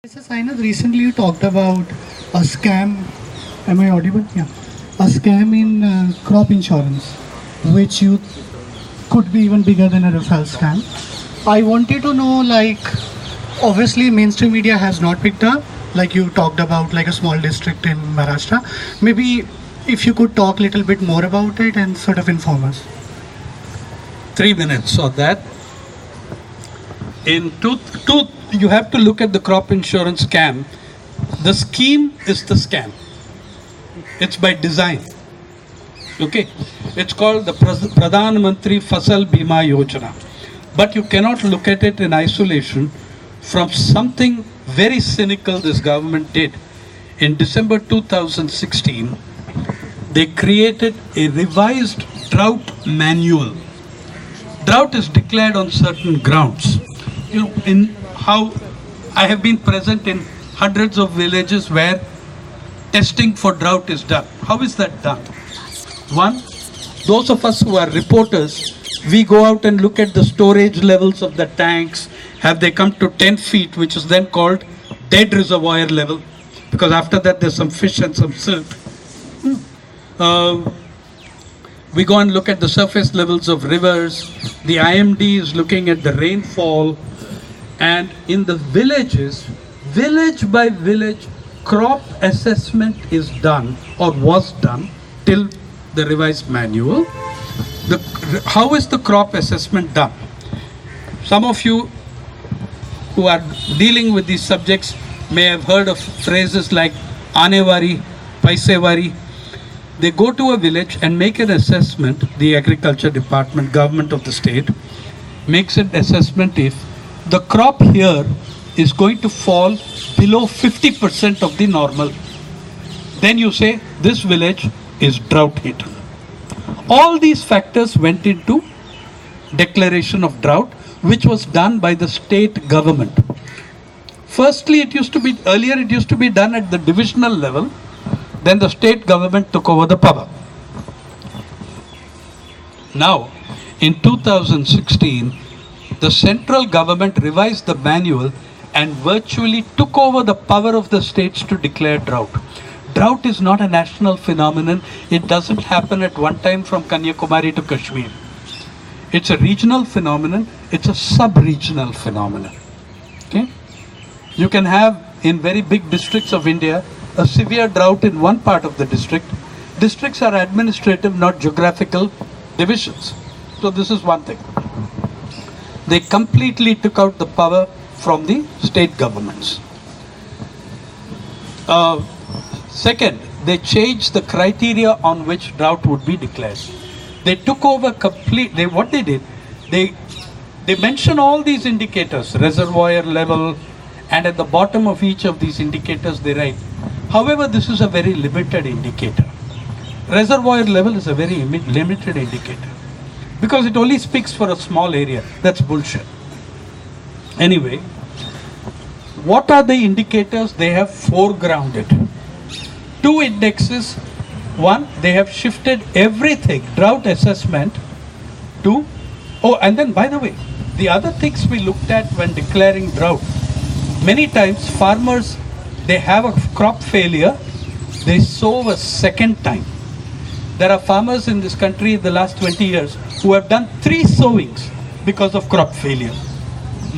So Sainath, recently you talked about a scam. Am I audible? Yeah. A scam in crop insurance, which you could be even bigger than a referral scam. I wanted to know, like, obviously mainstream media has not picked up, like you talked about, like a small district in Maharashtra. Maybe if you could talk a little bit more about it and sort of inform us. 3 minutes on that. In you have to look at the crop insurance scam. The scheme is the scam. It's by design. Okay, it's called the Pradhan Mantri Fasal Bima Yojana. But you cannot look at it in isolation from something very cynical this government did. In December 2016, they created a revised drought manual. Drought is declared on certain grounds. You know, in how I have been present in hundreds of villages where testing for drought is done. How is that done? One, those of us who are reporters, we go out and look at the storage levels of the tanks. Have they come to 10 feet, which is then called dead reservoir level? Because after that there's some fish and some silt. We go and look at the surface levels of rivers. The IMD is looking at the rainfall. And in the villages, village by village, crop assessment is done or was done till the revised manual. How is the crop assessment done? Some of you who are dealing with these subjects may have heard of phrases like Anevari, Paisevari. They go to a village and make an assessment. The agriculture department, government of the state, makes an assessment if the crop here is going to fall below 50% of the normal. Then you say this village is drought hit. All these factors went into declaration of drought, which was done by the state government. Firstly, it used to be done at the divisional level. Then the state government took over the power. Now, in 2016, the central government revised the manual and virtually took over the power of the states to declare drought. Drought is not a national phenomenon. It doesn't happen at one time from Kanyakumari to Kashmir. It's a regional phenomenon. It's a sub-regional phenomenon. Okay? You can have in very big districts of India a severe drought in one part of the district. Districts are administrative, not geographical divisions. So this is one thing. They completely took out the power from the state governments. Second, they changed the criteria on which drought would be declared. They took over what they did, they mention all these indicators, reservoir level, and at the bottom of each of these indicators they write. However, this is a very limited indicator. Reservoir level is a very limited indicator because it only speaks for a small area. That's bullshit. Anyway, what are the indicators? They have foregrounded. Two indexes. One, they have shifted everything, drought assessment to, and then by the way, the other things we looked at when declaring drought, many times farmers, they have a crop failure, they sow a second time. There are farmers in this country in the last 20 years who have done 3 sowings because of crop failure.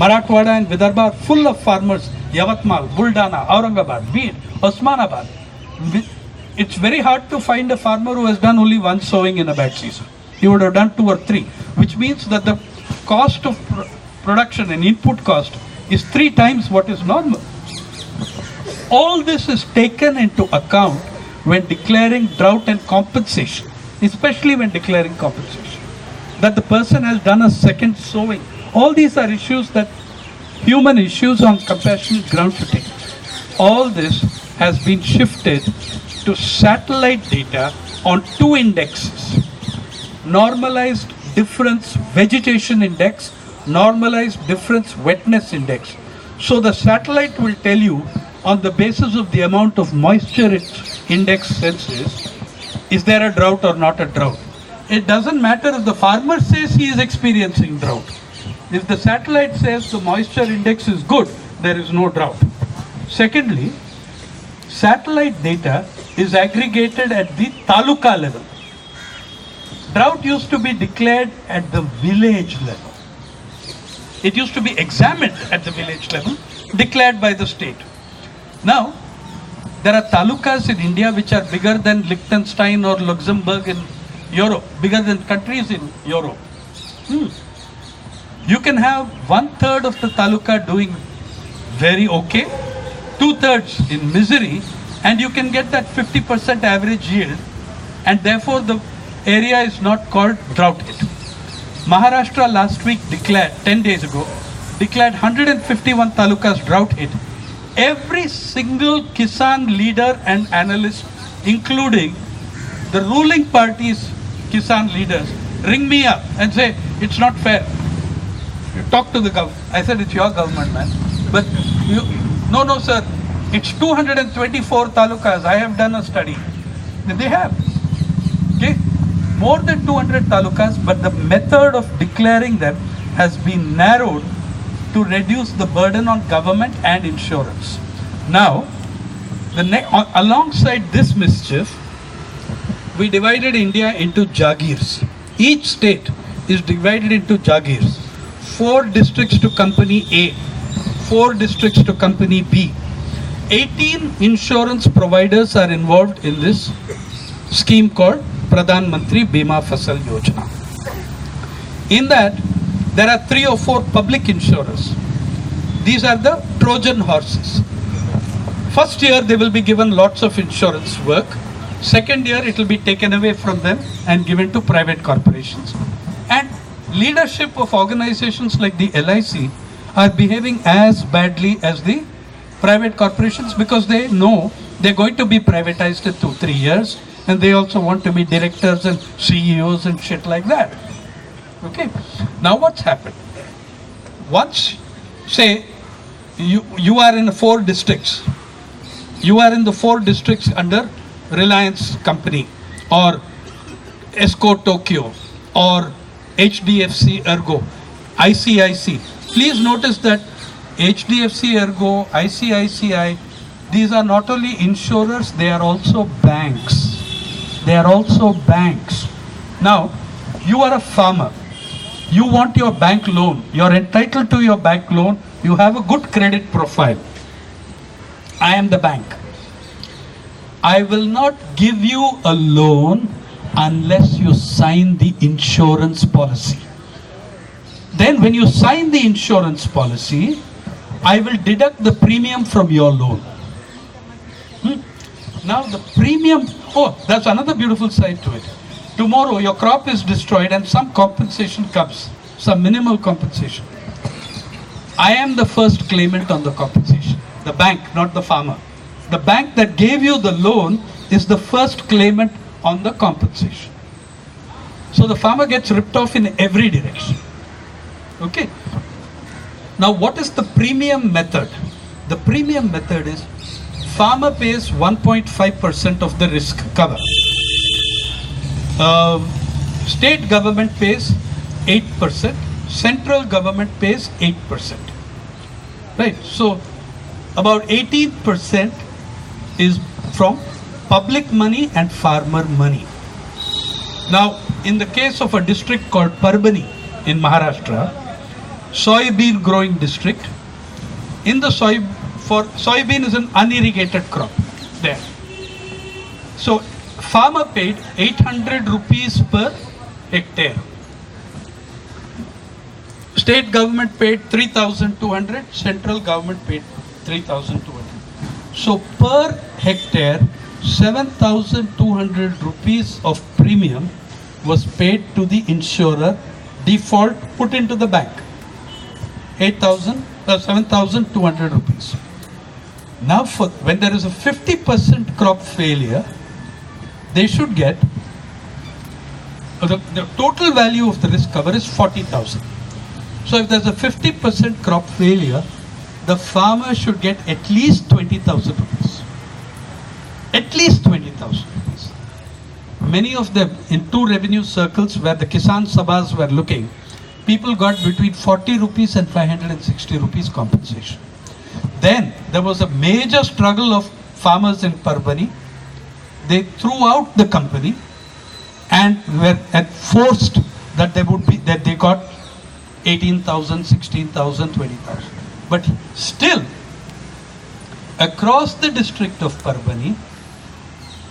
Marathwada and Vidarbha are full of farmers. Yavatmal, Buldana, Aurangabad, Beed, Osmanabad. It's very hard to find a farmer who has done only 1 sowing in a bad season. He would have done 2 or 3, which means that the cost of production and input cost is 3 times what is normal. All this is taken into account when declaring drought and compensation, especially when declaring compensation. That the person has done a second sowing. All these are issues that human issues on compassionate ground to take. All this has been shifted to satellite data on 2 indexes. Normalized difference vegetation index, normalized difference wetness index. So the satellite will tell you on the basis of the amount of moisture its index senses, is there a drought or not a drought. It doesn't matter if the farmer says he is experiencing drought. If the satellite says the moisture index is good, there is no drought. Secondly, satellite data is aggregated at the taluka level. Drought used to be declared at the village level. It used to be examined at the village level, declared by the state. Now, there are talukas in India which are bigger than Liechtenstein or Luxembourg in Europe, bigger than countries in Europe. You can have 1/3 of the taluka doing very okay, 2/3 in misery, and you can get that 50% average yield, and therefore the area is not called drought hit. Maharashtra last week declared, 10 days ago, declared 151 talukas drought hit. Every single Kisan leader and analyst, including the ruling party's Kisan leaders, ring me up and say, it's not fair. You talk to the government. I said, it's your government, man. But you, no, sir. It's 224 talukas. I have done a study. They have. Okay? More than 200 talukas, but the method of declaring them has been narrowed to reduce the burden on government and insurance. Now, alongside this mischief, we divided India into Jagirs. Each state is divided into Jagirs. 4 districts to company A, 4 districts to company B. 18 insurance providers are involved in this scheme called Pradhan Mantri Bima Fasal Yojana. In that, there are 3 or 4 public insurers. These are the Trojan horses. First year, they will be given lots of insurance work. Second year, it will be taken away from them and given to private corporations. And leadership of organizations like the LIC are behaving as badly as the private corporations because they know they're going to be privatized in 2-3 years, and they also want to be directors and CEOs and shit like that. Okay. Now what's happened? Once, say, you are in 4 districts. You are in the 4 districts under Reliance Company or Esco Tokyo or HDFC Ergo, ICIC. Please notice that HDFC Ergo, ICICI, these are not only insurers, they are also banks. They are also banks. Now, you are a farmer. You want your bank loan. You are entitled to your bank loan. You have a good credit profile. I am the bank. I will not give you a loan unless you sign the insurance policy. Then when you sign the insurance policy, I will deduct the premium from your loan. Now the premium, that's another beautiful side to it. Tomorrow your crop is destroyed and some compensation comes, some minimal compensation. I am the first claimant on the compensation. The bank, not the farmer. The bank that gave you the loan is the first claimant on the compensation. So the farmer gets ripped off in every direction. Okay. Now what is the premium method? The premium method is farmer pays 1.5% of the risk cover. State government pays 8%. Central government pays 8%. Right. So about 18% is from public money and farmer money. Now, in the case of a district called Parbani in Maharashtra, soybean growing district, in the soybean is an unirrigated crop there. So, farmer paid 800 rupees per hectare. State government paid 3,200, central government paid 3,200. So per hectare, 7,200 rupees of premium was paid to the insurer, default put into the bank. 7,200 rupees. Now when there is a 50% crop failure, they should get, the total value of the risk cover is 40,000. So if there's a 50% crop failure, the farmer should get at least 20,000 rupees. At least 20,000 rupees. Many of them in 2 revenue circles where the Kisan Sabhas were looking, people got between 40 rupees and 560 rupees compensation. Then there was a major struggle of farmers in Parbhani. They threw out the company and were forced that they got 18,000, 16,000, 20,000. But still, across the district of Parbhani,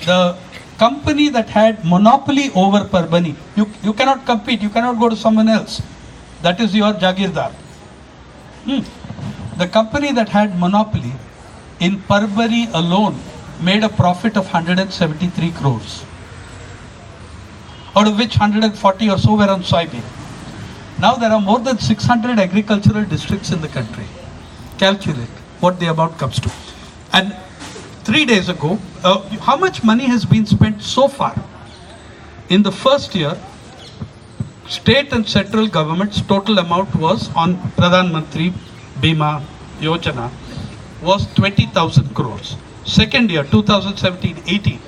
the company that had monopoly over Parbhani, you cannot compete, you cannot go to someone else. That is your Jagirdar. The company that had monopoly in Parbhani alone made a profit of 173 crores. Out of which 140 or so were on soybean. Now there are more than 600 agricultural districts in the country. Calculate what the amount comes to. And 3 days ago, how much money has been spent so far? In the first year, state and central government's total amount was on Pradhan Mantri Bima Yojana was 20,000 crores. Second year, 2017-18,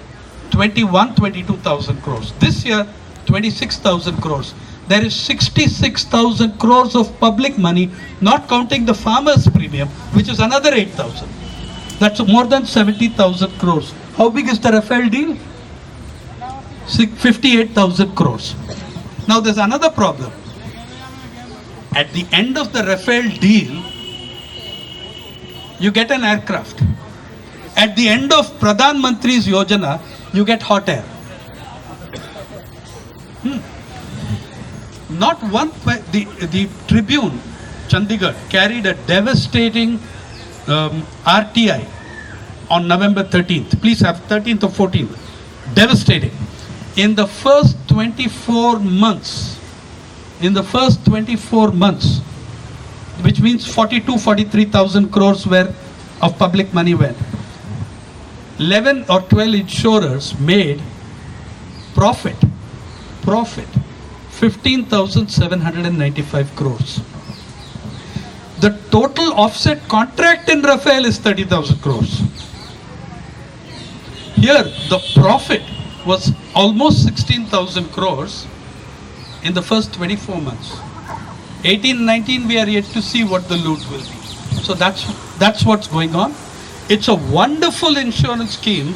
22,000 crores. This year, 26,000 crores. There is 66,000 crores of public money, not counting the farmers' premium, which is another 8,000. That's more than 70,000 crores. How big is the Rafale deal? 58,000 crores. Now there's another problem. At the end of the Rafale deal, you get an aircraft. At the end of Pradhan Mantri's Yojana, you get hot air. Not one, the Tribune, Chandigarh, carried a devastating RTI on November 13th. Please have 13th or 14th. Devastating. In the first 24 months, which means 43,000 crores were of public money went. 11 or 12 insurers made profit 15,795 crores. The total offset contract in Rafale is 30,000 crores. Here, the profit was almost 16,000 crores in the first 24 months. 18-19, we are yet to see what the loot will be. So that's what's going on. It's a wonderful insurance scheme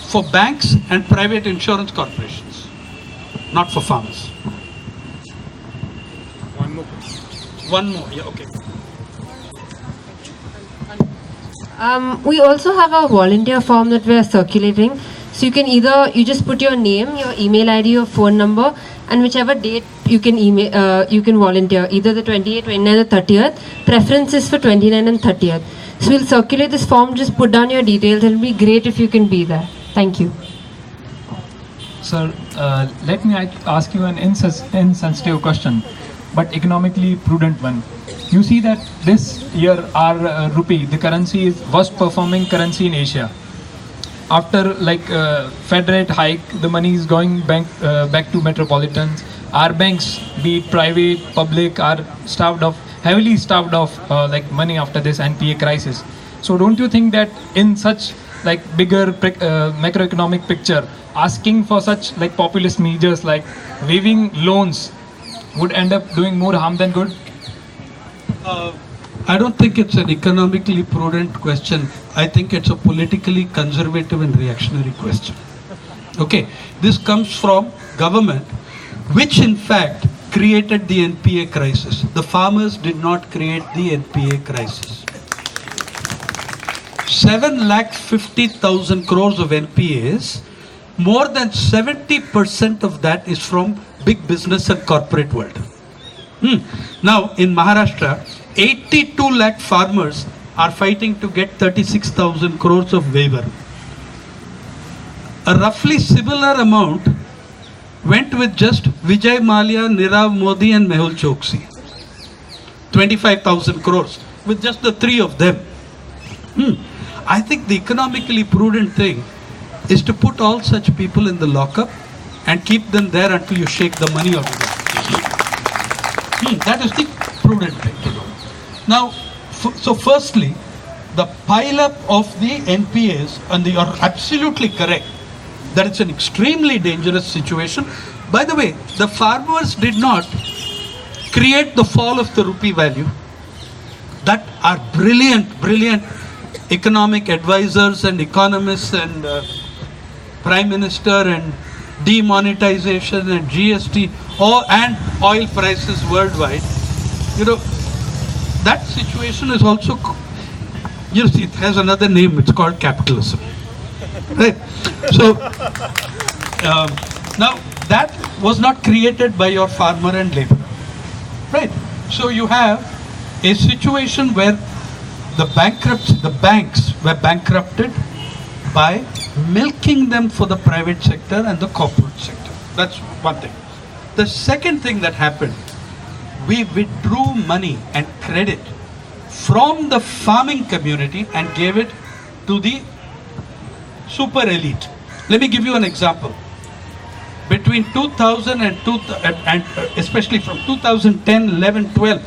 for banks and private insurance corporations, not for farmers. One more, yeah, okay. We also have a volunteer form that we are circulating. So you can you just put your name, your email ID, your phone number, and whichever date you can you can volunteer, either the 28th, 29th, or 30th. Preference is for 29th and 30th. So we'll circulate this form, just put down your details. It'll be great if you can be there. Thank you. Sir, let me ask you an insensitive question, but economically prudent one. You see that this year our rupee, the currency, is worst performing currency in Asia. After Fed rate hike, the money is going back to metropolitans. Our banks, be it private, public, are heavily starved of money after this NPA crisis. So don't you think that in such bigger macroeconomic picture, asking for such populist measures like waiving loans would end up doing more harm than good? I don't think it's an economically prudent question. I think it's a politically conservative and reactionary question. Okay, this comes from government, which in fact created the NPA crisis. The farmers did not create the NPA crisis. 7,50,000 crores of NPAs, more than 70% of that is from big business and corporate world. Now in Maharashtra, 82 lakh farmers are fighting to get 36,000 crores of waiver. A roughly similar amount went with just Vijay Mallya, Nirav Modi and Mehul Choksi. 25,000 crores with just the three of them. I think the economically prudent thing is to put all such people in the lockup and keep them there until you shake the money out of them. That is the prudent thing to do. Now, so firstly, the pile-up of the NPAs, and you are absolutely correct that it's an extremely dangerous situation. By the way, the farmers did not create the fall of the rupee value. that are brilliant economic advisors and economists and Prime Minister and demonetization and GST and oil prices worldwide. You know, that situation is also, you see, it has another name, it's called capitalism. Right? So, now that was not created by your farmer and laborer. Right? So you have a situation where the banks were bankrupted by milking them for the private sector and the corporate sector. That's one thing. The second thing that happened, we withdrew money and credit from the farming community and gave it to the super elite. Let me give you an example. Between 2000 and especially from 2010, 11, 12,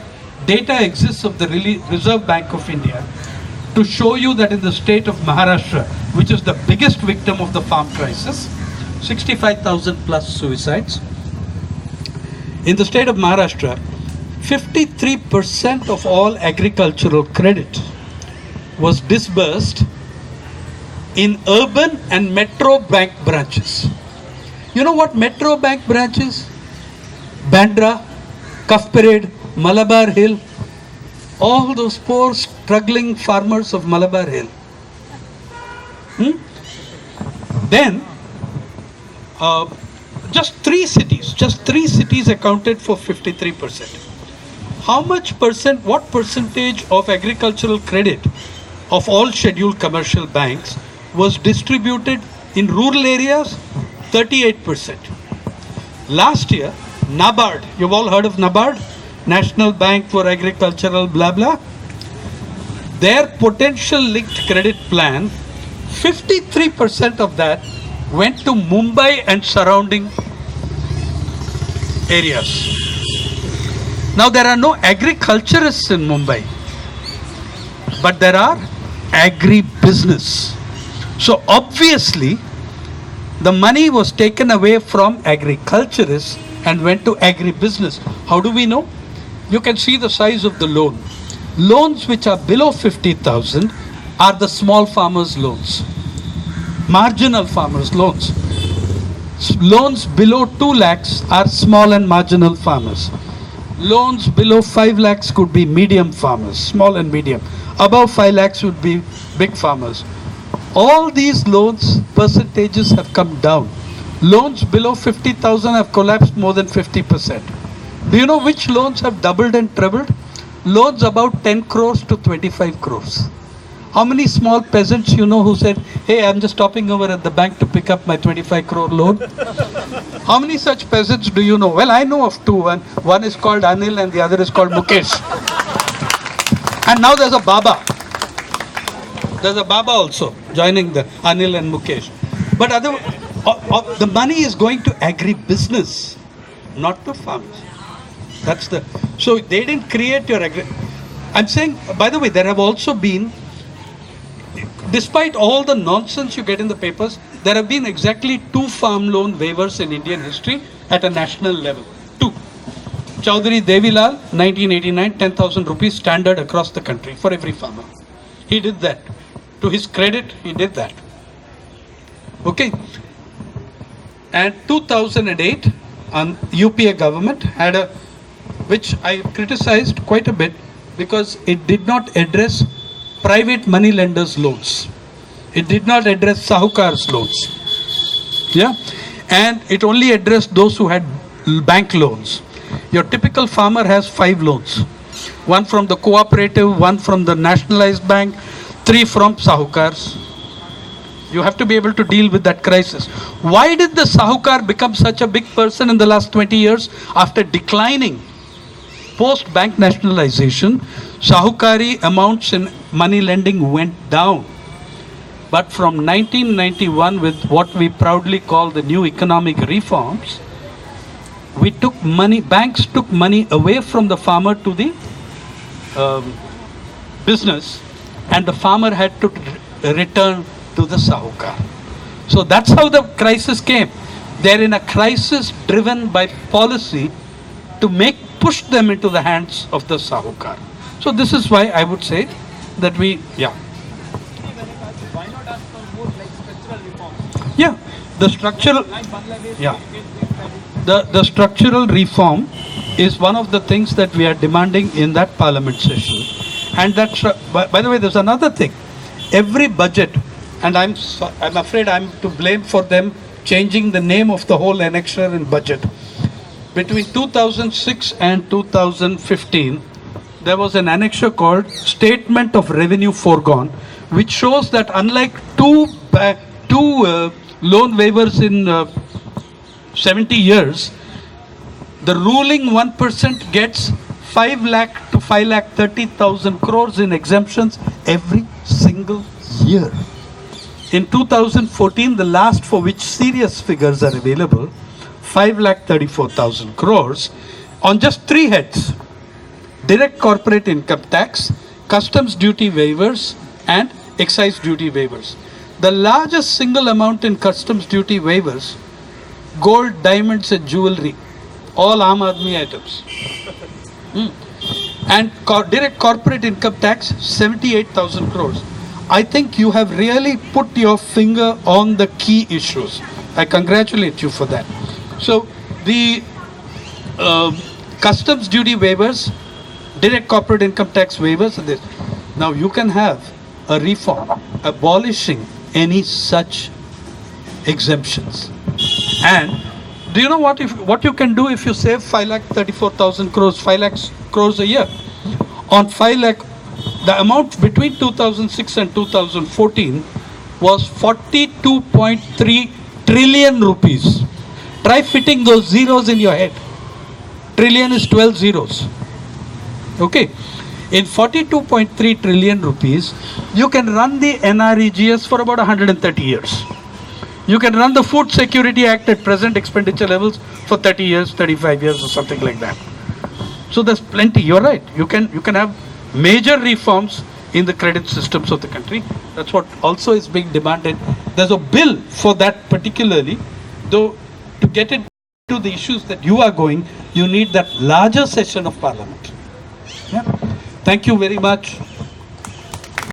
data exists of the Reserve Bank of India to show you that in the state of Maharashtra, which is the biggest victim of the farm crisis, 65,000 plus suicides. In the state of Maharashtra, 53% of all agricultural credit was disbursed in urban and metro bank branches. You know what metro bank branches? Bandra, Cuff Parade, Malabar Hill, all those poor struggling farmers of Malabar Hill. Then, just three cities accounted for 53%. What percentage of agricultural credit of all scheduled commercial banks was distributed in rural areas? 38%. Last year, NABARD, you've all heard of NABARD? National Bank for Agricultural blah blah. Their potential linked credit plan, 53% of that went to Mumbai and surrounding areas. Now there are no agriculturists in Mumbai, but there are agribusiness. So obviously, the money was taken away from agriculturists and went to agribusiness. How do we know? You can see the size of the loan. Loans which are below 50,000 are the small farmers' loans. Marginal farmers' loans. Loans below 2 lakhs are small and marginal farmers. Loans below 5 lakhs could be medium farmers, small and medium. Above 5 lakhs would be big farmers. All these loans percentages have come down. Loans below 50,000 have collapsed more than 50%. Do you know which loans have doubled and trebled? Loans about 10 crores to 25 crores. How many small peasants you know who said, hey, I'm just stopping over at the bank to pick up my 25 crore loan? How many such peasants do you know? Well, I know of two. One is called Anil and the other is called Mukesh. And now there's a Baba. There's a Baba also joining the Anil and Mukesh. But the money is going to agribusiness, not to farmers. So they didn't create your I'm saying, by the way, there have also been, despite all the nonsense you get in the papers, there have been exactly 2 farm loan waivers in Indian history at a national level. 2. Chaudhary Devilal, 1989, 10,000 rupees standard across the country for every farmer. He did that. To his credit, he did that. Okay. And 2008, UPA government had which I criticized quite a bit because it did not address private money lenders' loans. It did not address Sahukar's loans. Yeah? And it only addressed those who had bank loans. Your typical farmer has 5 loans. 1 from the cooperative, 1 from the nationalized bank, 3 from Sahukars. You have to be able to deal with that crisis. Why did the Sahukar become such a big person in the last 20 years? After declining post-bank nationalization, Sahukari amounts in money lending went down. But from 1991, with what we proudly call the new economic reforms, we took money, banks took money away from the farmer to the business, and the farmer had to return to the Sahukar. So that's how the crisis came. They're in a crisis driven by policy to push them into the hands of the Sahukar. So this is why I would say that we, yeah. Yeah, the structural, yeah, the structural reform is one of the things that we are demanding in that parliament session. And that, by the way, there's another thing. Every budget, and I'm afraid I'm to blame for them changing the name of the whole annexure in budget. Between 2006 and 2015, there was an annexure called Statement of Revenue Foregone, which shows that unlike two loan waivers in 70 years, the ruling 1% gets 5 lakh to 5 lakh 30,000 crores in exemptions every single year. In 2014, the last for which serious figures are available, 5 lakh 34,000 crores on just 3 heads: direct corporate income tax, customs duty waivers, and excise duty waivers. The largest single amount in customs duty waivers, gold, diamonds and jewelry, all Aam Aadmi items. And direct corporate income tax, 78,000 crores. I think you have really put your finger on the key issues. I congratulate you for that. So the customs duty waivers, direct corporate income tax waivers, and this. Now you can have a reform abolishing any such exemptions. And do you know what you can do if you save 5 lakh 34,000 crores, 5 lakh crores a year? On 5 lakh, the amount between 2006 and 2014 was 42.3 trillion rupees. Try fitting those zeros in your head. Trillion is 12 zeros. Okay. In 42.3 trillion rupees, you can run the NREGS for about 130 years. You can run the Food Security Act at present expenditure levels for 30 years, 35 years or something like that. So there's plenty, you're right. You can have major reforms in the credit systems of the country. That's what also is being demanded. There's a bill for that particularly, though to get into the issues that you are going, you need that larger session of parliament. Yeah. Thank you very much.